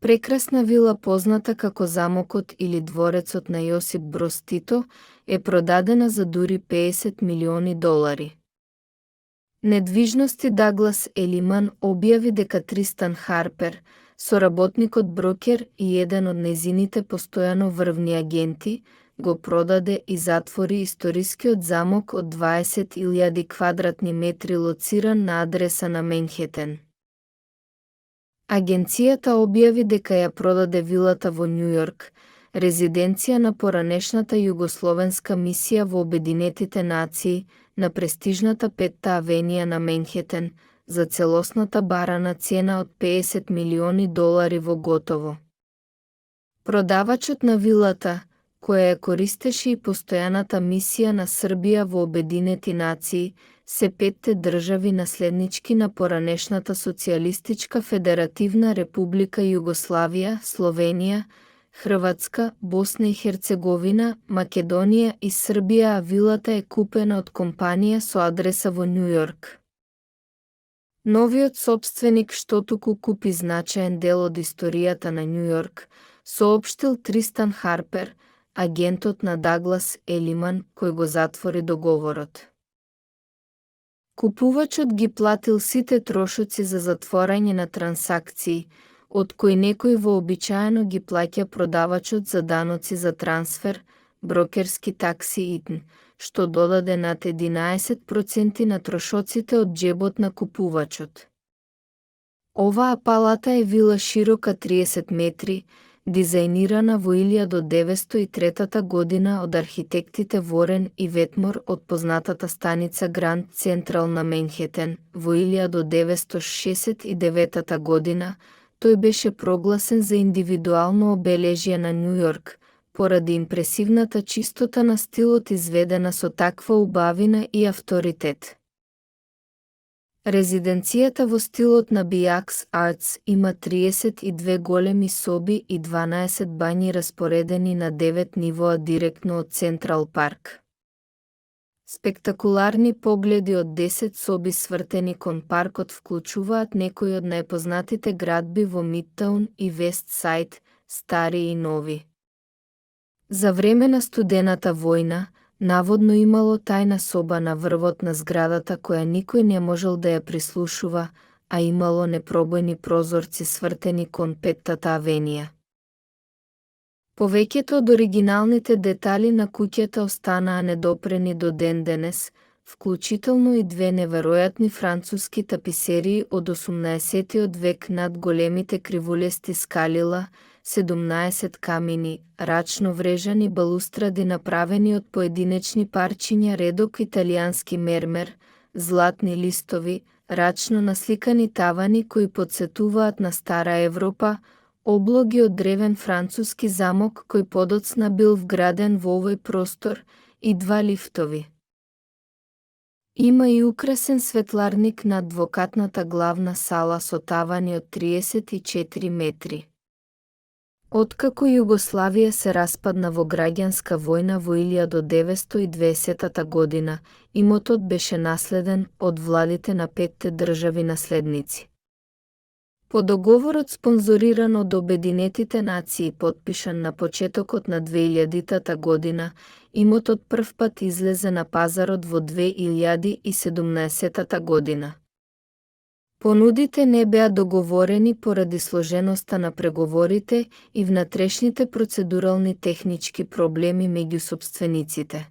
Прекрасна вила позната како замокот или дворецот на Јосип Броз Тито е продадена за дури $50 милиони. Недвижности Даглас Елиман објави дека Тристан Харпер, соработникот брокер и еден од нејзините постојано врвни агенти, го продаде и затвори историскиот замок од 20.000 квадратни метри лоциран на адреса на Менхетен. Агенцијата објави дека ја продаде вилата во Њујорк, резиденција на поранешната југословенска мисија во Обединетите нации, на престижната Петта авенија на Менхетен, за целосната барана цена од $50 милиони во готово. Продавачот на вилата, која ја користеше и постојаната мисија на Србија во Обединети нации, се 5 држави наследнички на поранешната Социјалистичка Федеративна Република Југославија, Словенија, Хрватска, Босна и Херцеговина, Македонија и Србија, а вилата е купена од компанија со адреса во Њујорк. Новиот сопственик, што туку купи значаен дел од историјата на Њујорк, соопштил Тристан Харпер, агентот на Даглас Елиман, кој го затвори договорот. Купувачот ги платил сите трошоци за затворање на трансакции, од кои некој вообичаено ги плаќа продавачот за даноци за трансфер, брокерски такси итн., што додаде над 11% на трошоците од џебот на купувачот. Оваа палата е вила широка 30 метри, дизајнирана во 1903 година од архитектите Ворен и Ветмор од познатата станица Гранд Централ на Менхетен. Во 1969 година тој беше прогласен за индивидуално обележје на Њујорк, поради импресивната чистота на стилот изведена со таква убавина и авторитет. Резиденцијата во стилот на Биакс Артс има 32 големи соби и 12 бањи распоредени на 9 нивоа директно од Централ парк. Спектакуларни погледи од 10 соби свртени кон паркот вклучуваат некои од најпознатите градби во Мидтаун и Вест Сајд, стари и нови. За време на студената војна, наводно имало тајна соба на врвот на зградата која никој не можел да ја прислушува, а имало непробојни прозорци свртени кон Петтата авенија. Повеќето од оригиналните детали на куќата останаа недопрени до ден денес, вклучително и 2 неверојатни француски таписерии од 18 век над големите кривулести скалила, 17 камени, рачно врежани балустради направени од поединечни парчиња редок италијански мермер, златни листови, рачно насликани тавани кои потсетуваат на стара Европа, облоги од древен француски замок кој подоцна бил вграден во овој простор и 2 лифтови. Има и украсен светларник над двокатната главна сала со тавани од 34 метри. Откако Југославија се распадна во граѓанска војна во 1920 година, имотот беше наследен од владите на 5 држави наследници. По договорот спонзориран од Обединетите нации потпишан на почетокот на 2000 година, имотот првпат излезе на пазарот во 2017 година. Понудите не беа договорени поради сложеноста на преговорите и внатрешните процедурални технички проблеми меѓу сопствениците.